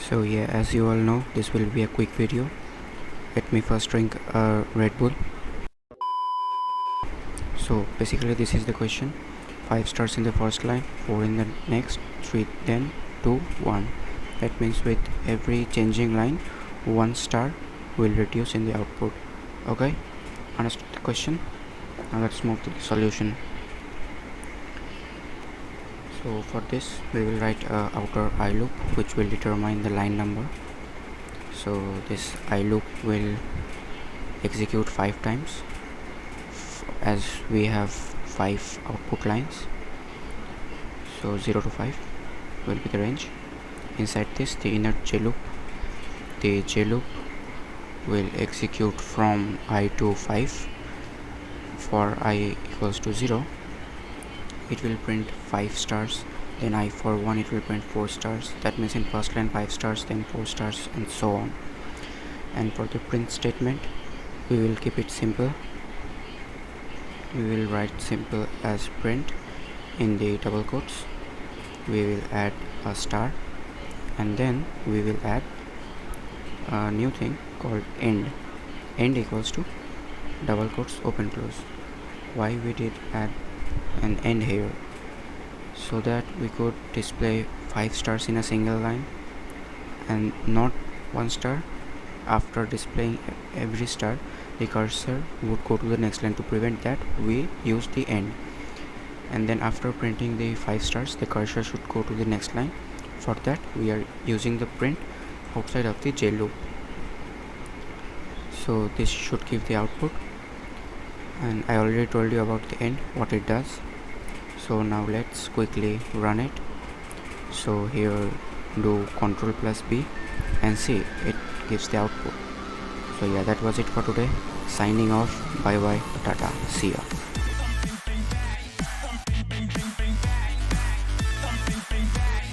So yeah, as you all know, this will be a quick video. Let me first drink a Red Bull. So basically this is the question. 5 stars in the first line, 4 in the next, 3 then 2 1. That means with every changing line 1 star will reduce in the output. Okay, understood the question? Now let's move to the solution. So for this we will write a outer I loop which will determine the line number. So this I loop will execute 5 times as we have 5 output lines. So 0 to 5 will be the range. Inside this, the inner J loop will execute from I to 5. For I equals to 0, it will print 5 stars. Then I for 1, it will print 4 stars. That means in first line 5 stars, then 4 stars, and so on. And for the print statement, we will keep it simple. We will write simple as print. In the double quotes, we will add a star, and then we will add a new thing called end. End equals to double quotes open close. Why we did add an end here? So that we could display 5 stars in a single line and not 1 star. After displaying every star, the cursor would go to the next line. To prevent that, we use the end. And then after printing the 5 stars, the cursor should go to the next line. For that, we are using the print outside of the J loop. So this should give the output, and I already told you about the end, what it does. So now let's quickly run it. So here do Ctrl+B and see, it gives the output. So yeah, that was it for today. Signing off. Bye bye, tata, see ya.